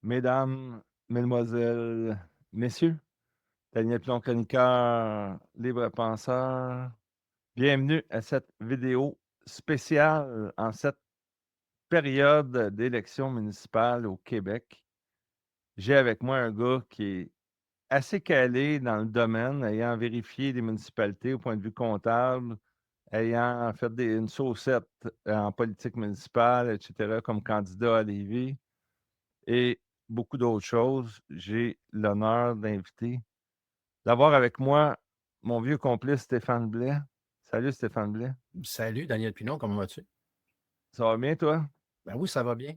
Mesdames, mesdemoiselles, messieurs, Daniel Pilon, chroniqueur, libre penseur, bienvenue à cette vidéo spéciale en cette période d'élections municipales au Québec. J'ai avec moi un gars qui est assez calé dans le domaine, ayant vérifié les municipalités au point de vue comptable, ayant fait une saucette en politique municipale, etc., comme candidat à Lévis. Et beaucoup d'autres choses. J'ai l'honneur d'avoir avec moi mon vieux complice Stéphane Blais. Salut Stéphane Blais. Salut, Daniel Pinon, comment vas-tu? Ça va bien, toi? Ben oui, ça va bien.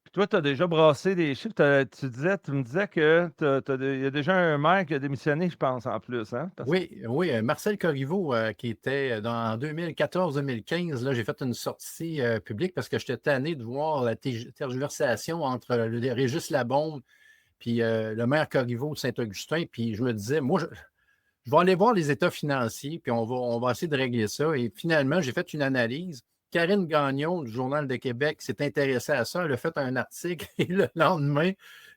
Puis toi, tu as déjà brassé des chiffres. Tu me disais que il y a déjà un maire qui a démissionné, je pense, en plus, hein? Oui, oui, Marcel Corriveau, qui était en 2014-2015, là, j'ai fait une sortie publique parce que j'étais tanné de voir la tergiversation entre le Régis Labombe puis le maire Corriveau de Saint-Augustin. Puis je me disais, moi, je vais aller voir les états financiers, puis on va essayer de régler ça. Et finalement, j'ai fait une analyse. Karine Gagnon, du Journal de Québec, s'est intéressée à ça. Elle a fait un article et le lendemain,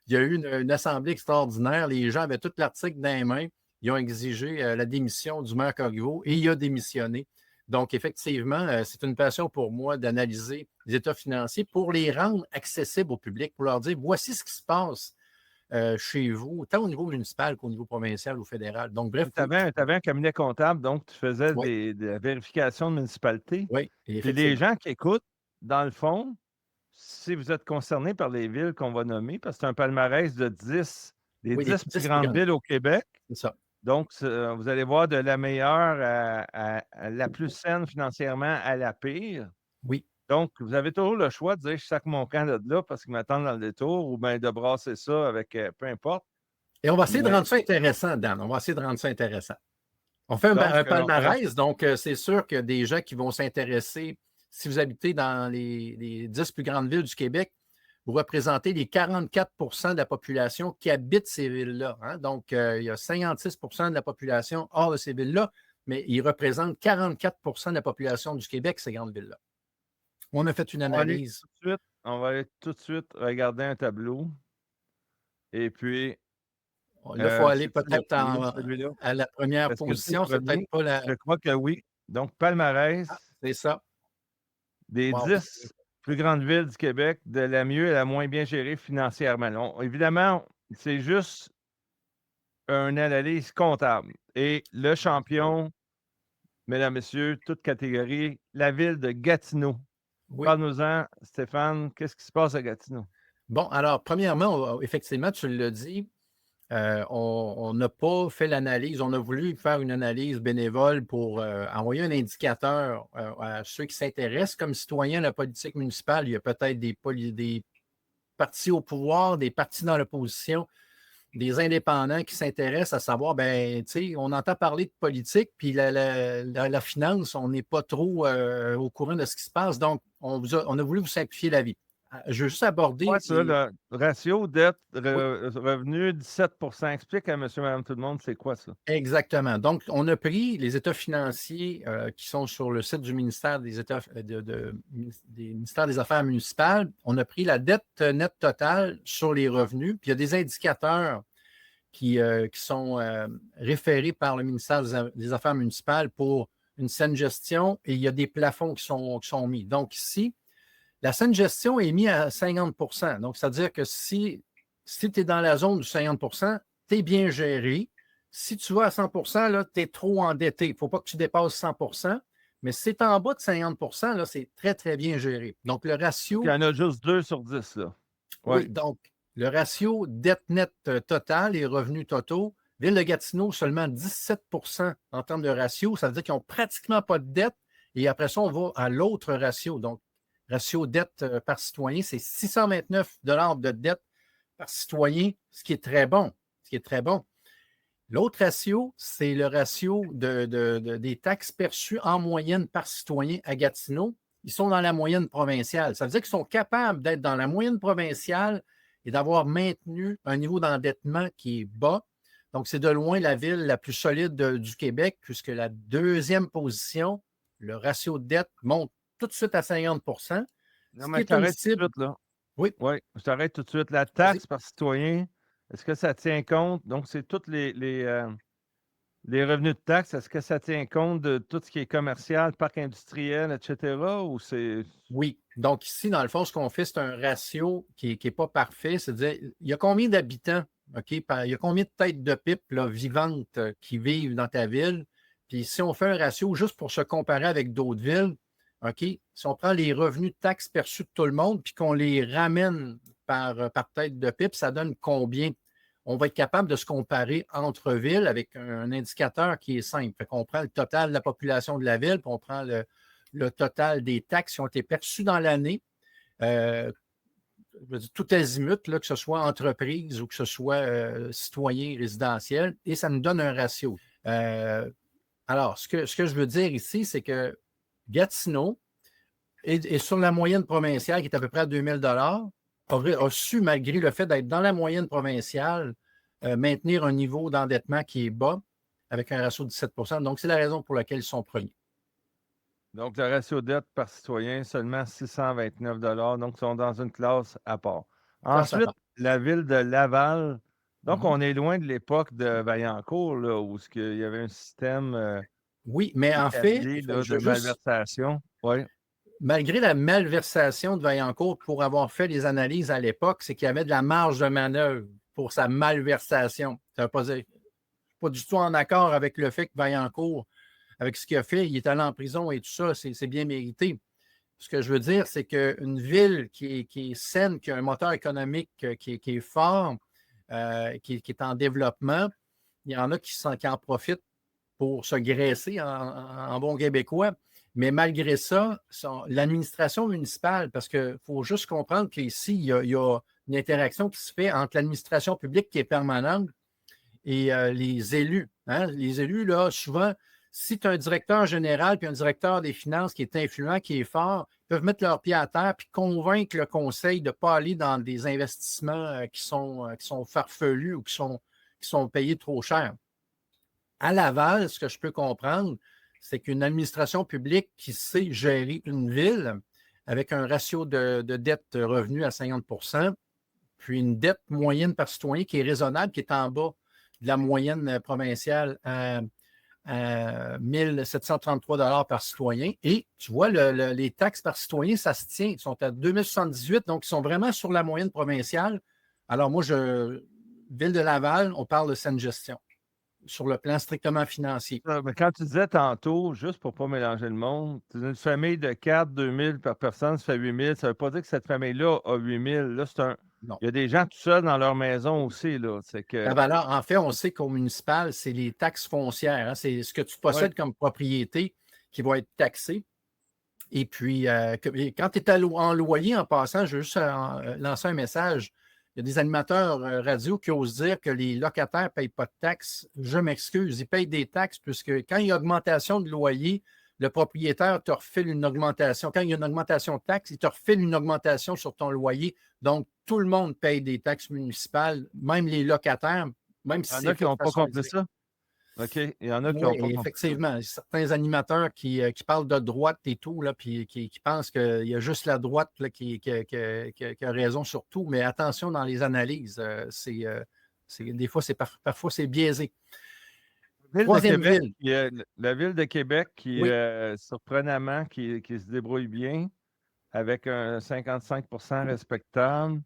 il y a eu une assemblée extraordinaire. Les gens avaient tout l'article dans les mains. Ils ont exigé la démission du maire Corriveau et il a démissionné. Donc, effectivement, c'est une passion pour moi d'analyser les états financiers pour les rendre accessibles au public, pour leur dire voici ce qui se passe chez vous, tant au niveau municipal qu'au niveau provincial ou fédéral. Donc, bref, Tu avais un cabinet comptable, donc tu faisais oui, de la vérification de municipalité. oui, et Puis les effectivement. gens qui écoutent, dans le fond, si vous êtes concernés par les villes qu'on va nommer, parce que c'est un palmarès de 10, les Oui, les 10 plus 10 plus grandes grandes. villes au Québec. C'est ça. Donc, vous allez voir de la meilleure à la plus saine financièrement à la pire. Oui. Donc, vous avez toujours le choix de dire je sac mon camp de là parce qu'ils m'attendent dans le détour ou bien de brasser ça avec peu importe. Et on va essayer de Mais rendre ça intéressant, Dan. On va essayer de rendre ça intéressant. On fait un on va. palmarès, donc c'est sûr que des gens qui vont s'intéresser, si vous habitez dans les 10 plus grandes villes du Québec, vous représentez les 44 de la population qui habite ces villes-là. Hein? Donc, il y a 56 de la population hors de ces villes-là, mais ils représentent 44 de la population du Québec, ces grandes villes-là. On a fait une On va aller analyse. tout de suite. On va aller tout de suite regarder un tableau. Et puis, Là, il faut aller c'est-tu peut-être celui-là? à la première Est-ce que c'est le position. C'est peut-être premier? pas la. Je crois que oui. Donc, palmarès C'est ça. des Wow. 10 plus grandes villes du Québec, de la mieux à la moins bien gérée financièrement. Évidemment, c'est juste une analyse comptable. Et le champion, mesdames, messieurs, toute catégorie, la ville de Gatineau. Oui. Parle-nous-en, Stéphane, qu'est-ce qui se passe à Gatineau? Bon, alors, premièrement, effectivement, tu l'as dit, on n'a pas fait l'analyse. On a voulu faire une analyse bénévole pour envoyer un indicateur à ceux qui s'intéressent comme citoyens à la politique municipale. Il y a peut-être des partis au pouvoir, des partis dans l'opposition, des indépendants qui s'intéressent à savoir, ben, tu sais, on entend parler de politique, puis la finance, on n'est pas trop au courant de ce qui se passe. Donc, on a voulu vous simplifier la vie. Je veux juste Quoi aborder ça, le ratio dette-revenu 17. Explique à monsieur, madame, tout le monde, c'est quoi ça? exactement. Donc, on a pris les états financiers qui sont sur le site du ministère des États des ministères des Affaires municipales. On a pris la dette nette totale sur les revenus. Puis il y a des indicateurs qui sont référés par le ministère des Affaires municipales pour une saine gestion et il y a des plafonds qui sont mis. Donc, ici, la saine gestion est mise à 50. Donc, c'est-à-dire que si tu es dans la zone du 50 tu es bien géré. Si tu vas à 100 tu es trop endetté. Il ne faut pas que tu dépasses 100 mais si c'est en bas de 50 là, c'est très, très bien géré. Donc, le Donc, il y ratio, en a juste 2 sur 10 là. Oui. oui, donc, le ratio dette nette totale et revenus totaux, Ville de Gatineau, seulement 17 en termes de ratio. Ça veut dire qu'ils n'ont pratiquement pas de dette. Et après ça, on va à l'autre ratio. Donc, ratio dette par citoyen, c'est 629 de dette par citoyen, ce qui est très bon. Ce qui est très bon. L'autre ratio, c'est le ratio des taxes perçues en moyenne par citoyen à Gatineau. Ils sont dans la moyenne provinciale. Ça veut dire qu'ils sont capables d'être dans la moyenne provinciale et d'avoir maintenu un niveau d'endettement qui est bas. Donc, c'est de loin la ville la plus solide du Québec, puisque la deuxième position, le ratio de dette monte tout de suite à 50 Non, ce qui mais est une t'arrêtes tout cible. de suite là. Oui, Oui, je t'arrête tout de suite. La vas-y. taxe par citoyen, est-ce que ça tient compte? Donc, c'est tous les revenus de taxes, est-ce que ça tient compte de tout ce qui est commercial, parc industriel, etc. ou c'est. Oui. Donc, ici, dans le fond, ce qu'on fait, c'est un ratio qui n'est pas parfait. C'est-à-dire, il y a combien d'habitants, OK? Il y a combien de têtes de pipe là, vivantes qui vivent dans ta ville? Puis si on fait un ratio juste pour se comparer avec d'autres villes, OK? Si on prend les revenus de taxes perçus de tout le monde, puis qu'on les ramène par tête de pipe, ça donne combien? On va être capable de se comparer entre villes avec un indicateur qui est simple. Fait qu'on prend le total de la population de la ville, puis on prend le total des taxes qui ont été perçues dans l'année, euh, je veux dire, tout azimut, là, que ce soit entreprise ou que ce soit citoyen résidentiel, et ça nous donne un ratio. Alors, ce que je veux dire ici, c'est que Gatineau est sur la moyenne provinciale qui est à peu près à 2000 a su, malgré le fait d'être dans la moyenne provinciale, maintenir un niveau d'endettement qui est bas avec un ratio de 17 %. Donc, c'est la raison pour laquelle ils sont premiers. Donc, le ratio dette par citoyen, seulement 629 donc ils sont dans une classe à part. Classe à Ensuite, part. la ville de Laval. Donc, Mhm. on est loin de l'époque de Vaillancourt, là, où il y avait un système Oui, mais en fait, établi là, je de veux juste malversation. Oui. malgré la malversation de Vaillancourt pour avoir fait les analyses à l'époque, c'est qu'il y avait de la marge de manœuvre pour sa malversation. Ça veut pas dire, pas du tout en accord avec le fait que Vaillancourt, avec ce qu'il a fait, il est allé en prison et tout ça, c'est bien mérité. Ce que je veux dire, c'est qu'une ville qui est saine, qui a un moteur économique qui est fort, qui est en développement, il y en a qui en profitent pour se graisser en bon québécois. Mais malgré ça, l'administration municipale, parce qu'il faut juste comprendre qu'ici, il y a une interaction qui se fait entre l'administration publique qui est permanente et les élus. Hein. Les élus, là, souvent, si tu as un directeur général puis un directeur des finances qui est influent, qui est fort, ils peuvent mettre leurs pieds à terre puis convaincre le conseil de ne pas aller dans des investissements qui sont farfelus ou qui sont payés trop cher. À Laval, ce que je peux comprendre, c'est qu'une administration publique qui sait gérer une ville avec un ratio de dette-revenu à 50 puis une dette moyenne par citoyen qui est raisonnable, qui est en bas de la moyenne provinciale à 1 733 par citoyen. Et tu vois, les taxes par citoyen, ça se tient. Ils sont à 2078, donc ils sont vraiment sur la moyenne provinciale. Alors moi, Ville de Laval, on parle de saine gestion sur le plan strictement financier. Mais quand tu disais tantôt, juste pour ne pas mélanger le monde, tu dis une famille de 4, 2000 par personne, ça fait 8000. Ça ne veut pas dire que cette famille-là a 8000. Là, Non. il y a des gens tout seuls dans leur maison aussi, là. C'est La que. valeur, en fait, on sait qu'au municipal, c'est les taxes foncières. Hein. C'est ce que tu Oui. possèdes comme propriété qui va être taxé. Et puis, quand tu es en loyer, en passant, je veux juste lancer un message. Il y a des animateurs radio qui osent dire que les locataires ne payent pas de taxes. Je m'excuse, ils payent des taxes puisque quand il y a augmentation de loyer, le propriétaire te refile une augmentation. Quand il y a une augmentation de taxes, il te refile une augmentation sur ton loyer. Donc, tout le monde paye des taxes municipales, même les locataires, même Il si y en c'est a qui fait de n'ont pas façon compris indirecte. ça. OK. Il y en a qui Oui, n'ont pas compris ça. effectivement. Certains animateurs qui parlent de droite et tout, là, puis qui pensent qu'il y a juste la droite là, qui a raison sur tout. Mais attention dans les analyses. Des fois, parfois, c'est biaisé. La ville de Troisième Québec, ville. la ville de Québec qui, Oui, surprenamment, qui se débrouille bien avec un 55 respectable.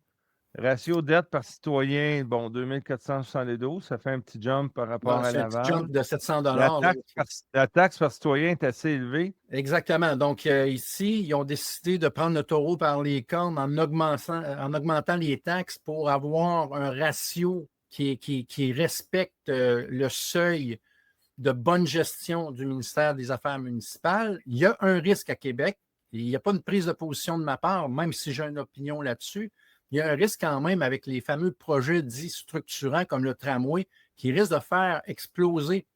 Ratio dette par citoyen, bon, 2472, ça fait un petit jump par rapport à c'est un petit jump Laval. de 700 La là. taxe par, la taxe par citoyen est assez élevée. Exactement. Donc, ici, ils ont décidé de prendre le taureau par les cornes en augmentant les taxes pour avoir un ratio qui respecte le seuil de bonne gestion du ministère des Affaires municipales. Il y a un risque à Québec. Il n'y a pas une prise de position de ma part, même si j'ai une opinion là-dessus. Il y a un risque quand même avec les fameux projets dits structurants comme le tramway qui risque de faire exploser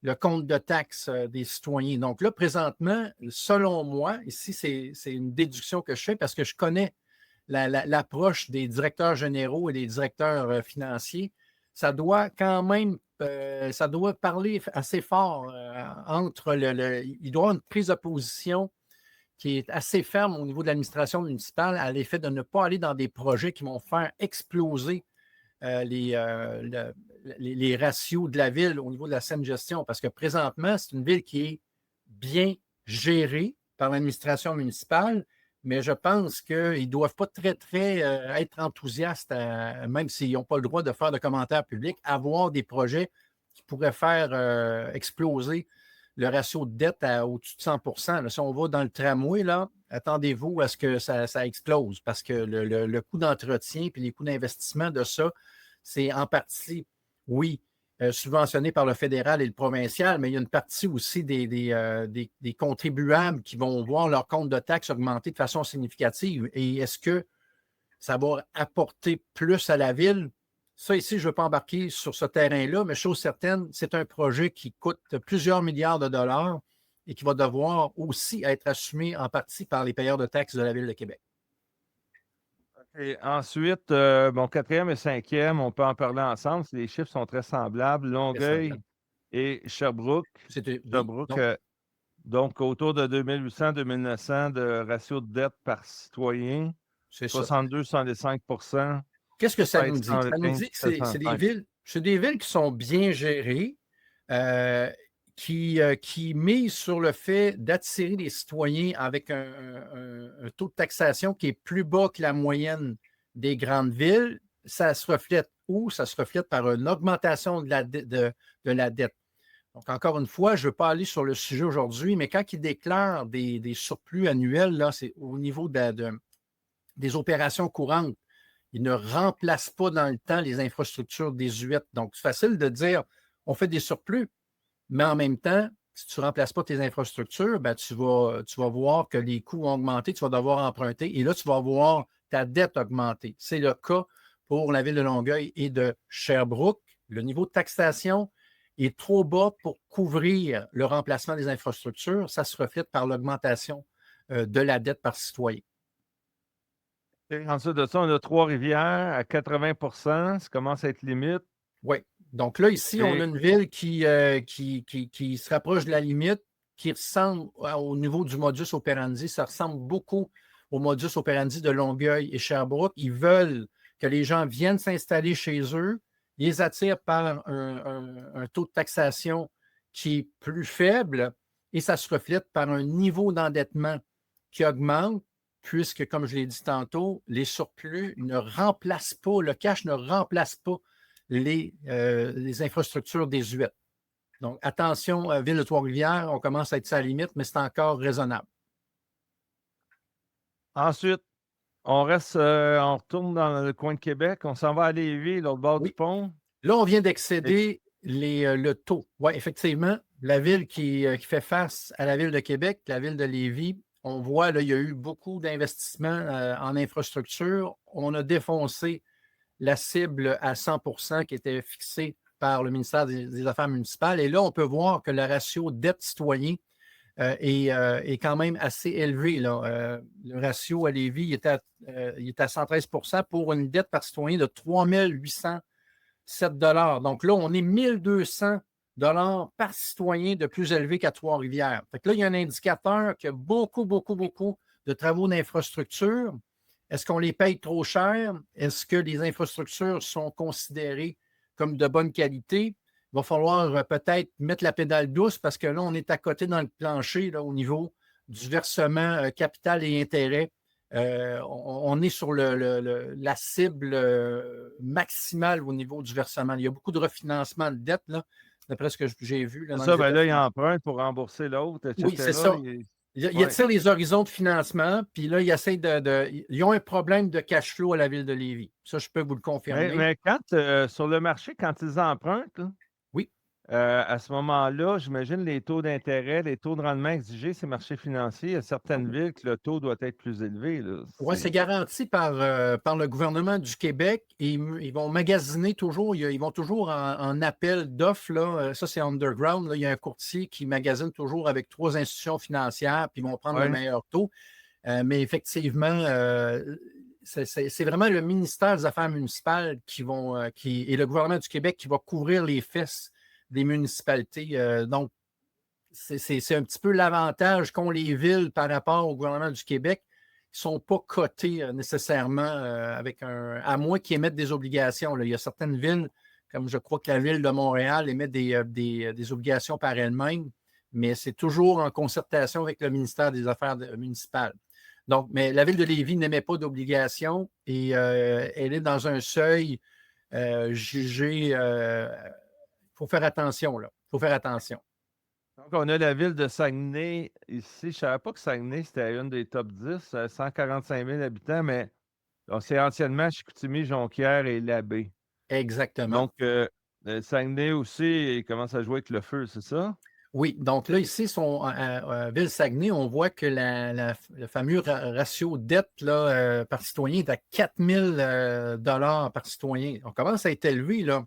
le compte de taxes des citoyens. Donc là, présentement, selon moi, ici, c'est une déduction que je fais parce que je connais l'approche des directeurs généraux et des directeurs financiers. Ça doit quand même, ça doit parler assez fort entre il doit y avoir une prise de position qui est assez ferme au niveau de l'administration municipale à l'effet de ne pas aller dans des projets qui vont faire exploser les ratios de la ville au niveau de la saine gestion. Parce que présentement, c'est une ville qui est bien gérée par l'administration municipale, mais je pense qu'ils ne doivent pas très être enthousiastes, même s'ils n'ont pas le droit de faire de commentaires publics, à avoir des projets qui pourraient faire exploser le ratio de dette au-dessus de 100 là. Si on va dans le tramway, là, attendez-vous à ce que ça explose parce que le coût d'entretien et les coûts d'investissement de ça, c'est en partie, oui, subventionné par le fédéral et le provincial, mais il y a une partie aussi des contribuables qui vont voir leur compte de taxes augmenter de façon significative. Et est-ce que ça va apporter plus à la ville? Ça, ici, je ne veux pas embarquer sur ce terrain-là, mais chose certaine, c'est un projet qui coûte plusieurs milliards de dollars et qui va devoir aussi être assumé en partie par les payeurs de taxes de la Ville de Québec. Et ensuite, bon, quatrième et cinquième, on peut en parler ensemble. Les chiffres sont très semblables. Longueuil et Sherbrooke. Sherbrooke, donc autour de 2800-2900 de ratio de dette par citoyen. C'est 62-65 %. Qu'est-ce que ça nous dit? Ça nous dit que c'est des villes qui sont bien gérées, qui misent sur le fait d'attirer les citoyens avec un taux de taxation qui est plus bas que la moyenne des grandes villes. Ça se reflète où? Ça se reflète par une augmentation de la dette. Donc, encore une fois, je ne veux pas aller sur le sujet aujourd'hui, mais quand ils déclarent des surplus annuels, là, c'est au niveau des opérations courantes. Ils ne remplacent pas dans le temps les infrastructures désuètes. Donc, c'est facile de dire on fait des surplus, mais en même temps, si tu ne remplaces pas tes infrastructures, ben, tu vas voir que les coûts ont augmenté, tu vas devoir emprunter et là, tu vas voir ta dette augmenter. C'est le cas pour la ville de Longueuil et de Sherbrooke. Le niveau de taxation est trop bas pour couvrir le remplacement des infrastructures. Ça se reflète par l'augmentation de la dette par citoyen. Et ensuite de ça, on a Trois-Rivières à 80 %. Ça commence à être limite. Oui. Donc là, ici, on a une ville qui se rapproche de la limite, qui ressemble au niveau du modus operandi. Ça ressemble beaucoup au modus operandi de Longueuil et Sherbrooke. Ils veulent que les gens viennent s'installer chez eux. Ils les attirent par un taux de taxation qui est plus faible et ça se reflète par un niveau d'endettement qui augmente puisque, comme je l'ai dit tantôt, les surplus ne remplacent pas, le cash ne remplace pas les infrastructures désuètes. Donc, attention, Ville de Trois-Rivières, on commence à être à la limite, mais c'est encore raisonnable. Ensuite, on retourne dans le coin de Québec, on s'en va à Lévis, l'autre bord du pont. Là, on vient d'excéder le taux. Oui, effectivement, la ville qui fait face à la Ville de Québec, la Ville de Lévis, on voit, là, il y a eu beaucoup d'investissements en infrastructure. On a défoncé la cible à 100 % qui était fixée par le ministère des Affaires municipales. Et là, on peut voir que le ratio dette-citoyen est quand même assez élevé. Là. Le ratio à Lévis il est à 113 % pour une dette par citoyen de 3 807 $. Donc là, on est 1 200 $ par citoyen de plus élevé qu'à Trois-Rivières. Fait que là, il y a un indicateur qui a beaucoup de travaux d'infrastructure. Est-ce qu'on les paye trop cher? Est-ce que les infrastructures sont considérées comme de bonne qualité? Il va falloir peut-être mettre la pédale douce parce que là, on est à côté dans le plancher là, au niveau du versement capital et intérêt. On est sur la cible maximale au niveau du versement. Il y a beaucoup de refinancement de dette, là, d'après ce que j'ai vu. Là, ben là, il emprunte pour rembourser l'autre, etc. Oui, c'est ça. Il attire les horizons de financement, puis là, il essaie ils ont un problème de cash flow à la Ville de Lévis. Ça, je peux vous le confirmer. Mais quand, sur le marché, quand ils empruntent, là, oui. À ce moment-là, j'imagine les taux d'intérêt, les taux de rendement exigés, ces marchés financiers, il y a certaines villes que le taux doit être plus élevé. Oui, c'est garanti par le gouvernement du Québec. Et ils vont magasiner toujours, ils vont toujours en appel d'offres. Ça, c'est underground. Là, il y a un courtier qui magasine toujours avec 3 institutions financières, puis ils vont prendre le meilleur taux. Mais effectivement, c'est vraiment le ministère des Affaires municipales et le gouvernement du Québec qui va couvrir les fesses des municipalités. Donc, c'est un petit peu l'avantage qu'ont les villes par rapport au gouvernement du Québec. Ils ne sont pas cotés nécessairement à moins qu'ils émettent des obligations. Là. Il y a certaines villes, comme je crois que la ville de Montréal émet des obligations par elle-même, mais c'est toujours en concertation avec le ministère des Affaires municipales. Donc, mais la ville de Lévis n'émet pas d'obligations et elle est dans un seuil jugé. Il faut faire attention, là. Il faut faire attention. Donc, on a la ville de Saguenay ici. Je ne savais pas que Saguenay, c'était une des top 10, 145 000 habitants, mais c'est anciennement Chicoutimi, Jonquière et Labbé. Exactement. Donc, Saguenay aussi, il commence à jouer avec le feu, c'est ça? Oui, donc là, ici, à Ville-Saguenay, on voit que le fameux ratio dette là, par citoyen est à 4 000 par citoyen. On commence à être élevé, là.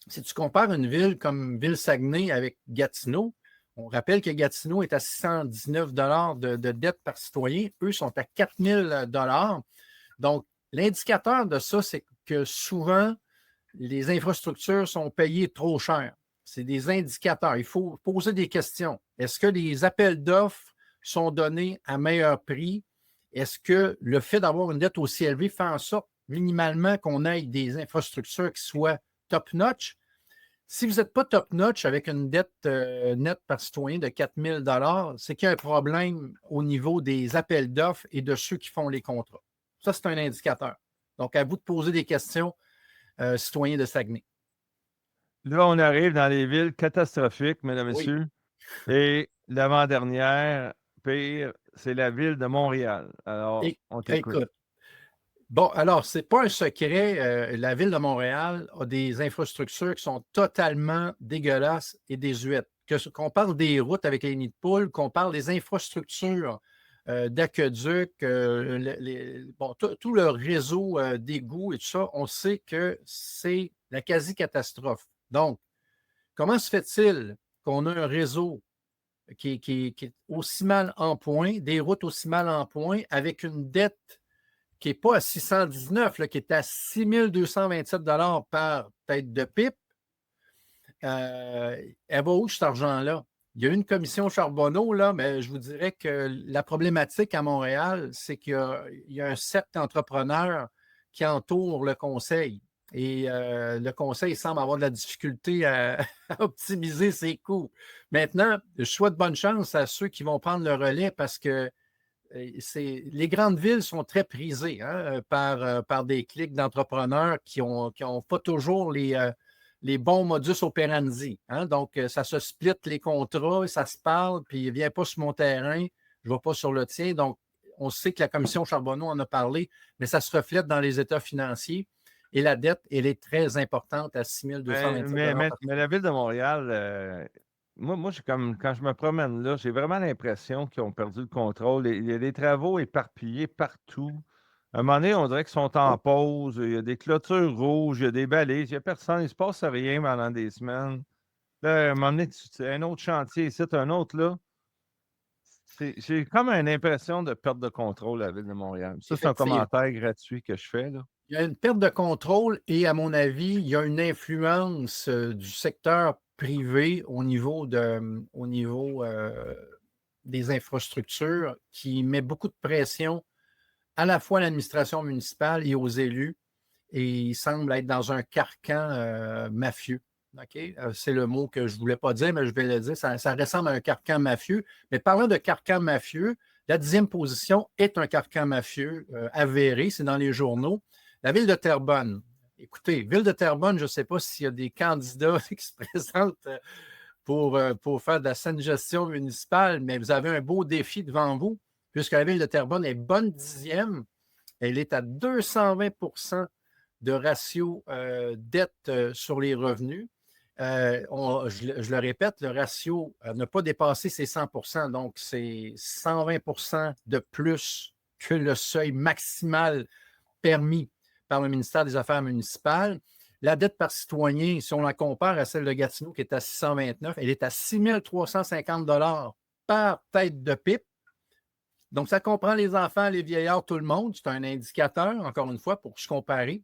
Si tu compares une ville comme Ville-Saguenay avec Gatineau, on rappelle que Gatineau est à 619 de dette par citoyen. Eux sont à 4 000 Donc, l'indicateur de ça, c'est que souvent, les infrastructures sont payées trop cher. C'est des indicateurs. Il faut poser des questions. Est-ce que les appels d'offres sont donnés à meilleur prix? Est-ce que le fait d'avoir une dette aussi élevée fait en sorte minimalement qu'on ait des infrastructures qui soient top-notch? Si vous n'êtes pas top-notch avec une dette nette par citoyen de 4 000 c'est qu'il y a un problème au niveau des appels d'offres et de ceux qui font les contrats. Ça, c'est un indicateur. Donc, à vous de poser des questions, citoyens de Saguenay. Là, on arrive dans les villes catastrophiques, mesdames et Oui. messieurs. Et l'avant-dernière, pire, c'est la ville de Montréal. Alors, on t'écoute. Écoute. Bon, alors, ce n'est pas un secret. La ville de Montréal a des infrastructures qui sont totalement dégueulasses et désuètes. Qu'on parle des routes avec les nids de poules, qu'on parle des infrastructures d'aqueducs, tout le réseau d'égouts et tout ça, on sait que c'est la quasi-catastrophe. Donc, comment se fait-il qu'on a un réseau qui est aussi mal en point, des routes aussi mal en point, avec une dette qui n'est pas à 619, là, qui est à 6 227 par tête de pipe? Elle va où cet argent-là? Il y a une commission Charbonneau, là, mais je vous dirais que la problématique à Montréal, c'est qu'il y a un cercle d'entrepreneurs qui entoure le conseil. Et le conseil semble avoir de la difficulté à optimiser ses coûts. Maintenant, je souhaite bonne chance à ceux qui vont prendre le relais parce que les grandes villes sont très prisées par des cliques d'entrepreneurs qui n'ont pas toujours les bons modus operandi. Hein? Donc, ça se split les contrats, ça se parle, puis il ne vient pas sur mon terrain, je ne vais pas sur le tien. Donc, on sait que la commission Charbonneau en a parlé, mais ça se reflète dans les états financiers. Et la dette, elle est très importante à 6 227 mais la ville de Montréal, moi quand je me promène là, j'ai vraiment l'impression qu'ils ont perdu le contrôle. Il y a des travaux éparpillés partout. À un moment donné, on dirait qu'ils sont en pause. Il y a des clôtures rouges, il y a des balises, il n'y a personne, il ne se passe rien pendant des semaines. Là, à un moment donné, un autre chantier ici, un autre là. J'ai comme une impression de perte de contrôle à la ville de Montréal. Ça, c'est un commentaire gratuit que je fais, là. Il y a une perte de contrôle et, à mon avis, il y a une influence du secteur privé au niveau des infrastructures qui met beaucoup de pression à la fois à l'administration municipale et aux élus. Et il semble être dans un carcan mafieux. Okay? C'est le mot que je ne voulais pas dire, mais je vais le dire. Ça ressemble à un carcan mafieux. Mais parlant de carcan mafieux, la 10e position est un carcan mafieux avéré. C'est dans les journaux. La ville de Terrebonne. Écoutez, ville de Terrebonne, je ne sais pas s'il y a des candidats qui se présentent pour faire de la saine gestion municipale, mais vous avez un beau défi devant vous, puisque la ville de Terrebonne est bonne 10e. Elle est à 220 de ratio dette sur les revenus. Je le répète, le ratio n'a pas dépassé ses 100 donc c'est 120 de plus que le seuil maximal permis par le ministère des Affaires municipales. La dette par citoyen, si on la compare à celle de Gatineau qui est à 629, elle est à 6 350 par tête de pipe. Donc, ça comprend les enfants, les vieillards, tout le monde. C'est un indicateur, encore une fois, pour se comparer.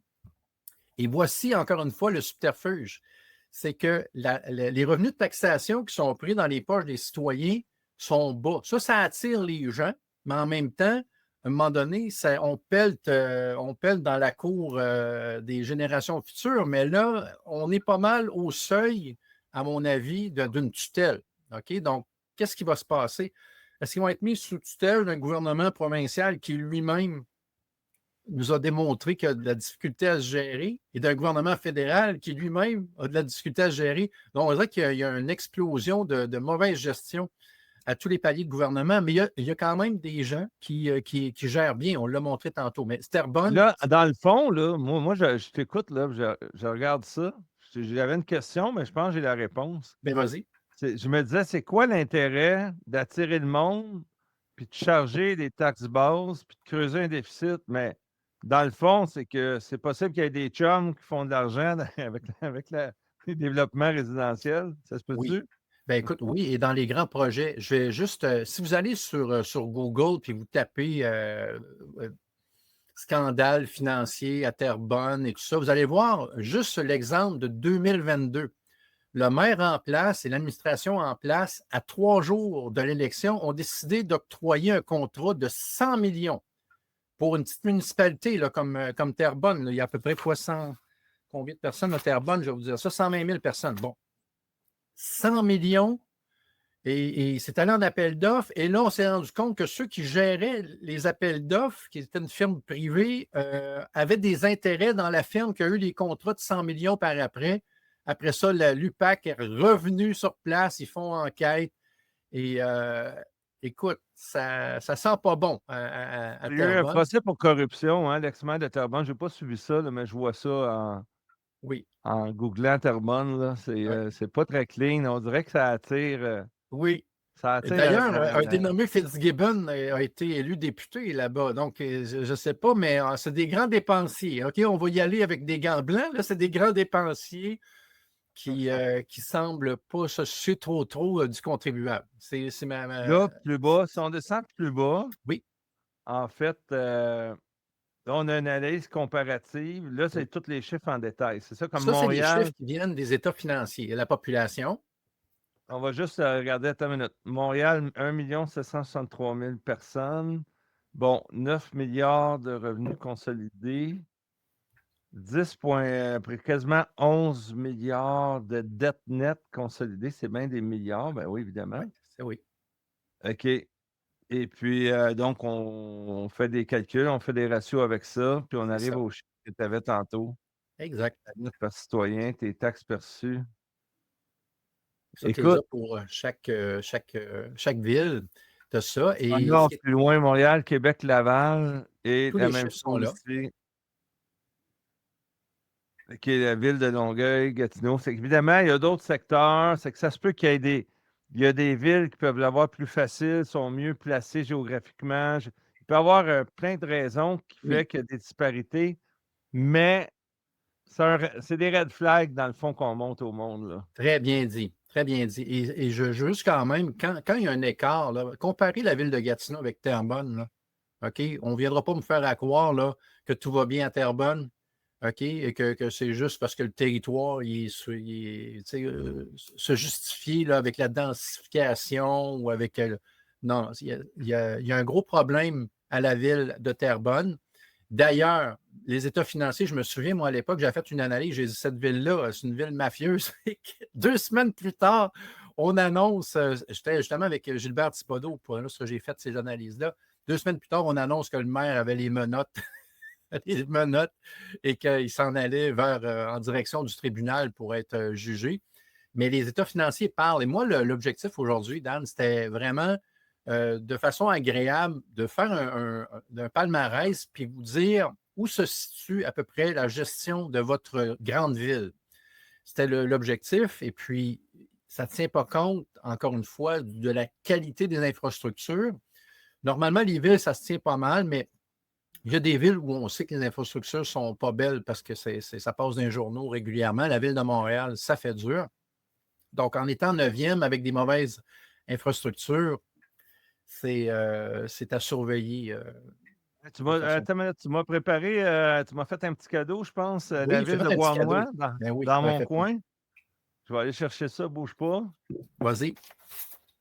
Et voici, encore une fois, le subterfuge. c'est que les revenus de taxation qui sont pris dans les poches des citoyens sont bas. Ça attire les gens, mais en même temps, à un moment donné, on pèle dans la cour des générations futures, mais là, on est pas mal au seuil, à mon avis, d'une tutelle. OK? Donc, qu'est-ce qui va se passer? Est-ce qu'ils vont être mis sous tutelle d'un gouvernement provincial qui lui-même nous a démontré qu'il a de la difficulté à se gérer et d'un gouvernement fédéral qui lui-même a de la difficulté à se gérer? Donc, on dirait qu'il y a une explosion de mauvaise gestion à tous les paliers de gouvernement, mais il y a quand même des gens qui gèrent bien. On l'a montré tantôt. Mais Sterbonne, Là, dans le fond, là, moi je t'écoute, là, je regarde ça. J'avais une question, mais je pense que j'ai la réponse. ben vas-y. Je me disais, c'est quoi l'intérêt d'attirer le monde, puis de charger des taxes basses, puis de creuser un déficit? Mais dans le fond, c'est que c'est possible qu'il y ait des chums qui font de l'argent avec les développements résidentiels. Ça se Oui. peut-tu? Ben écoute, oui, et dans les grands projets, je vais juste, si vous allez sur Google puis vous tapez scandale financier à Terrebonne et tout ça, vous allez voir juste l'exemple de 2022. Le maire en place et l'administration en place, à 3 jours de l'élection, ont décidé d'octroyer un contrat de 100 millions pour une petite municipalité là, comme Terrebonne. Là, il y a à peu près combien de personnes à Terrebonne, je vais vous dire ça, 120 000 personnes. Bon, 100 millions et c'est allé en appel d'offres. Et là, on s'est rendu compte que ceux qui géraient les appels d'offres, qui étaient une firme privée, avaient des intérêts dans la firme qui a eu les contrats de 100 millions par après. Après ça, l'UPAC est revenu sur place, ils font enquête. Et écoute, ça ne sent pas bon à Il y a eu un Terrebonne. procès pour corruption, hein, l'ex-maire de Terrebonne. Je n'ai pas suivi ça, là, mais je vois ça Oui. en googlant Terrebonne. Là. Ouais. C'est pas très clean. On dirait que Oui. ça attire D'ailleurs, un dénommé Fitzgibbon a été élu député là-bas. Donc, je ne sais pas, mais c'est des grands dépensiers. OK, on va y aller avec des gants blancs. Là, c'est des grands dépensiers qui ne semblent pas se soucier trop du contribuable. C'est Là, plus bas, si on descend plus bas, Oui, en fait, là, on a une analyse comparative. Là, c'est oui. tous les chiffres en détail. C'est ça, comme Ça, c'est les chiffres Montréal. qui viennent des États financiers. La population, On va juste regarder, attends une minute. Montréal, 1 763 000 personnes. Bon, 9 milliards de revenus consolidés. 10 quasiment 11 milliards de dettes nettes consolidées. C'est bien des milliards, ben oui, évidemment. oui, c'est oui. OK. Et puis, donc, on fait des calculs, on fait des ratios avec ça, puis on C'est arrive ça. au chiffre que tu avais tantôt. Exact. La note par citoyen, tes taxes perçues. Ça, tu les as Écoute, pour chaque ville. Tu as ça. en Et nord, plus loin, Montréal, Québec, Laval, et tous la les même chiffres sont chose là. ici, qui est la ville de Longueuil, Gatineau. C'est qu'évidemment, il y a d'autres secteurs. C'est que ça se peut il y a des villes qui peuvent l'avoir plus facile, sont mieux placées géographiquement. Il peut y avoir plein de raisons qui Oui, fait qu'il y a des disparités, mais c'est des red flags, dans le fond, qu'on monte au monde, là. très bien dit. Très bien dit. Et je juste quand même, quand il y a un écart, là, comparer la ville de Gatineau avec Terrebonne, là, OK? On ne viendra pas me faire à croire là, que tout va bien à Terrebonne, OK? Et que c'est juste parce que le territoire tu sais, se justifie là, avec la densification ou avec. Non, il y a un gros problème à la ville de Terrebonne. D'ailleurs, les états financiers, je me souviens, moi, à l'époque, j'ai fait une analyse, j'ai dit, cette ville-là, c'est une ville mafieuse. 2 semaines plus tard, on annonce, j'étais justement avec Gilbert Thibodeau, pour lorsque j'ai fait ces analyses-là. 2 semaines plus tard, on annonce que le maire avait les menottes, les menottes et qu'il s'en allait en direction du tribunal pour être jugé. Mais les états financiers parlent. Et moi, l'objectif aujourd'hui, Dan, c'était vraiment de façon agréable de faire un palmarès puis vous dire où se situe à peu près la gestion de votre grande ville. C'était l'objectif. Et puis, ça ne tient pas compte, encore une fois, de la qualité des infrastructures. Normalement, les villes, ça se tient pas mal, mais il y a des villes où on sait que les infrastructures ne sont pas belles parce que ça passe dans les journaux régulièrement. La ville de Montréal, ça fait dur. Donc, en étant neuvième avec des mauvaises infrastructures, c'est à surveiller de façon. Attends une minute, tu m'as préparé, tu m'as fait un petit cadeau, je pense, la Oui, tu ville as de fait un petit Bois-Moi, cadeau. Ben oui, dans ça mon fait plaisir. coin. Je vais aller chercher ça, bouge pas. Vas-y.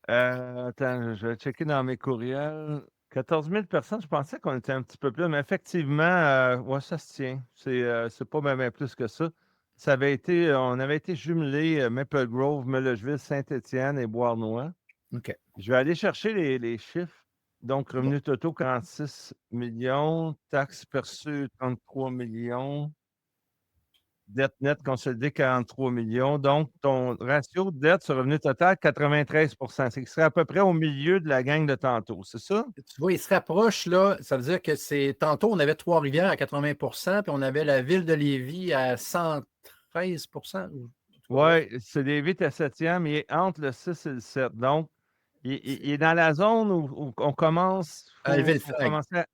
Attends, je vais checker dans mes courriels. 14 000 personnes, je pensais qu'on était un petit peu plus, mais effectivement, ouais, ça se tient. C'est pas même plus que ça. On avait été jumelés Maple Grove, Mellocheville, Saint-Étienne et Beauharnois. OK. Je vais aller chercher les chiffres. Donc, Bon. revenus totaux, 46 millions. Taxes perçues, 33 millions. Dette nette consolidée, 43 millions. Donc, ton ratio de dette sur revenu total, 93 C'est qu'il serait à peu près au milieu de la gang de tantôt, c'est ça? Tu vois, il se rapproche, là. Ça veut dire que c'est. Tantôt, on avait Trois-Rivières à 80 puis on avait la ville de Lévis à 113 Oui, c'est Lévis à 7e, il est entre le 6 et le 7. Donc, il est dans la zone où on commence, à lever le faut flag. commencer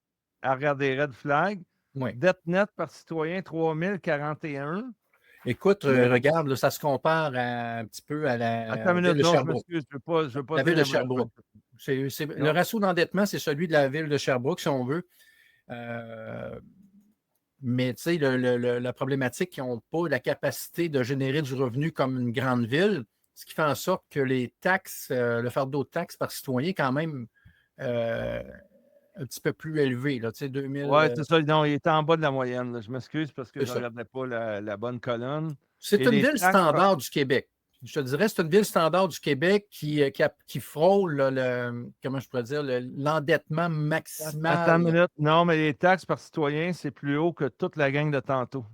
à regarder les red flags. Oui. Dette nette par citoyen, 3 041. Écoute, Mais- regarde, là, ça se compare un petit peu à Attends la une ville minute, de non, je Sherbrooke. m'excuse, je veux pas La dire ville de n'importe quoi. Sherbrooke. Le Non. ratio d'endettement, c'est celui de la ville de Sherbrooke, si on veut. Mais tu sais, la problématique, qu'ils n'ont pas la capacité de générer du revenu comme une grande ville, ce qui fait en sorte que les taxes, le fardeau de taxes par citoyen est quand même un petit peu plus élevé. Là, tu sais, 2000, Oui, c'est ça. Non, il était en bas de la moyenne, là. Je m'excuse parce que c'est je ne ça. regardais pas la bonne colonne. C'est Et une les ville taxes. standard du Québec. Je te dirais, c'est une ville standard du Québec qui frôle comment je pourrais dire, l'endettement Attends maximal. une minute. Non, mais les taxes par citoyen, c'est plus haut que toute la gang de tantôt.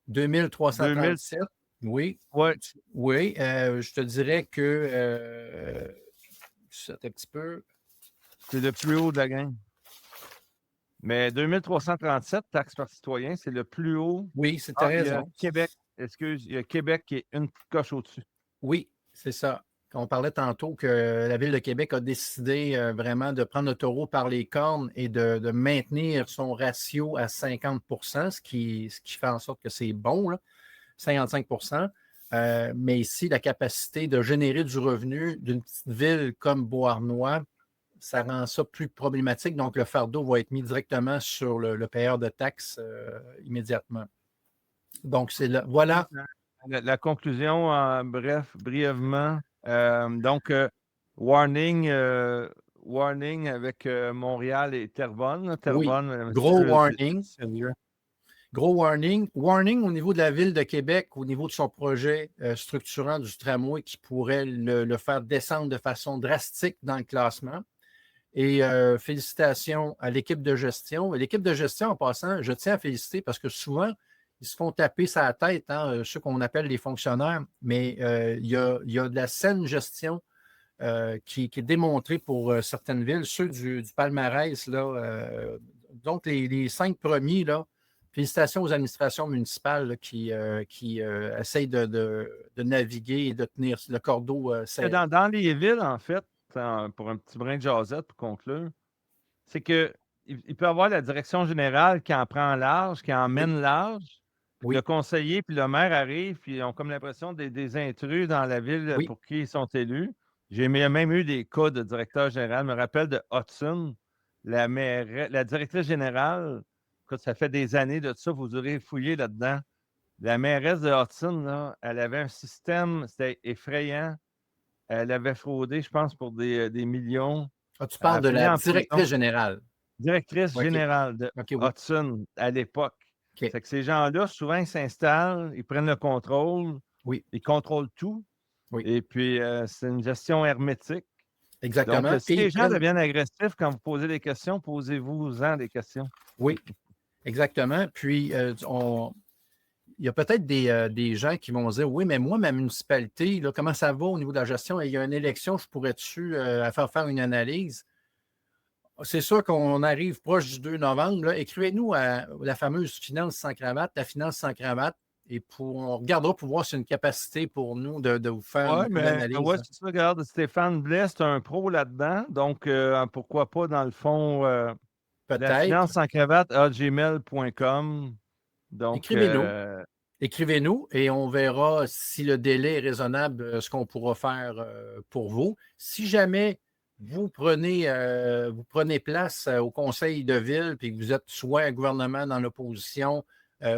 2000. 2337. Oui. Oui. Oui. Je te dirais que c'est un petit peu. C'est le plus haut de la gang. Mais 2337 taxes par citoyen, c'est le plus haut. Oui, c'est ta Ah, il y a raison. Québec. Excuse, il y a Québec qui est une petite coche au-dessus. Oui, c'est ça. On parlait tantôt que la Ville de Québec a décidé vraiment de prendre le taureau par les cornes et de maintenir son ratio à 50 ce qui fait en sorte que c'est bon, là, 55 mais ici, la capacité de générer du revenu d'une petite ville comme Beauharnois, ça rend ça plus problématique. Donc, le fardeau va être mis directement sur le payeur de taxes immédiatement. Donc, c'est là. Voilà. La conclusion, bref, brièvement. Donc, warning avec Montréal et Terrebonne. Là. Oui, Terrebonne, un petit gros peu warning. sérieux. Gros warning. Warning au niveau de la Ville de Québec, au niveau de son projet structurant du tramway qui pourrait le faire descendre de façon drastique dans le classement. Et félicitations à l'équipe de gestion. Et l'équipe de gestion, en passant, je tiens à féliciter parce que souvent, ils se font taper sa tête, hein, ceux qu'on appelle les fonctionnaires, mais il y a de la saine gestion qui est démontrée pour certaines villes, ceux du palmarès. Là, donc, les 5 premiers, là, félicitations aux administrations municipales là, qui essayent de naviguer et de tenir le cordeau serré. Dans les villes, en fait, pour un petit brin de jasette pour conclure, c'est que il peut y avoir la direction générale qui en prend large, qui en mène large. Oui, Le conseiller puis le maire arrivent, puis ils ont comme l'impression des intrus dans la ville oui, pour qui ils sont élus. J'ai même eu des cas de directeur général. Je me rappelle de Hudson, la directrice générale. Écoute, ça fait des années de ça, vous aurez fouillé là-dedans. La mairesse de Hudson, là, elle avait un système, c'était effrayant. Elle avait fraudé, je pense, pour des millions. ah, tu Elle parles a de fini la en prison. directrice générale. Directrice OK. générale de OK, oui. Hudson à l'époque. OK. C'est que ces gens-là, souvent, ils s'installent, ils prennent le contrôle, Oui, ils contrôlent tout. oui, Et puis, c'est une gestion hermétique. Donc, exactement. si Et ils les gens prennent. deviennent agressifs quand vous posez des questions, posez-vous-en des questions. Oui, exactement. Puis, il y a peut-être des gens qui vont dire oui, mais moi, ma municipalité, là, comment ça va au niveau de la gestion? Et il y a une élection, je pourrais-tu faire une analyse? C'est sûr qu'on arrive proche du 2 novembre. Là. Écrivez-nous à la fameuse finance sans cravate, la finance sans cravate, et on regardera pour voir si c'est une capacité pour nous de vous faire Oui, une mais analyse. ouais, c'est ça, regarde, Stéphane Blais, c'est un pro là-dedans. Donc, pourquoi pas, dans le fond, la Peut-être. finance en cravate à gmail.com. Donc, Écrivez-nous. Écrivez-nous et on verra si le délai est raisonnable, ce qu'on pourra faire pour vous. Si jamais vous prenez place au conseil de ville puis que vous êtes soit un gouvernement dans l'opposition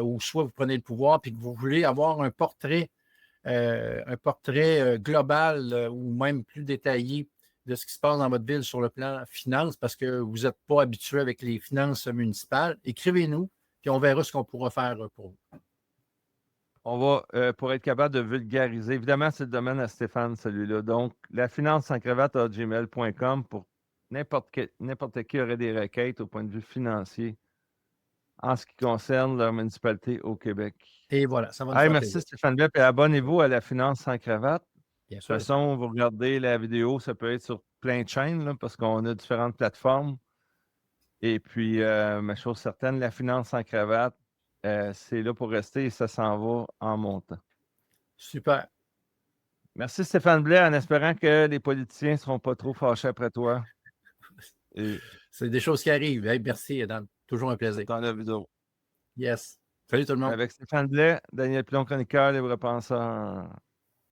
ou soit vous prenez le pouvoir puis que vous voulez avoir un portrait un portrait global ou même plus détaillé de ce qui se passe dans votre ville sur le plan finance parce que vous n'êtes pas habitué avec les finances municipales, écrivez-nous, puis on verra ce qu'on pourra faire pour vous. On va, pour être capable de vulgariser, évidemment, c'est le domaine à Stéphane, celui-là. Donc, la finance sans cravate à gmail.com pour n'importe qui aurait des requêtes au point de vue financier en ce qui concerne leur municipalité au Québec. Et voilà, ça va nous Hey, faire merci plaisir. Stéphane Blais, et abonnez-vous à la finance sans cravate. Bien De toute sûr. façon, vous regardez la vidéo, ça peut être sur plein de chaînes, là, parce qu'on a différentes plateformes. Et puis, ma chose certaine, la finance sans cravate, c'est là pour rester et ça s'en va en montant. Super. Merci Stéphane Blais, en espérant que les politiciens ne seront pas trop fâchés après toi. Et C'est des choses qui arrivent. Hey, merci, Dan. Toujours un plaisir. dans la vidéo. Yes. Salut tout le monde. Avec Stéphane Blais, Daniel Pilon, chroniqueur, libre penseur.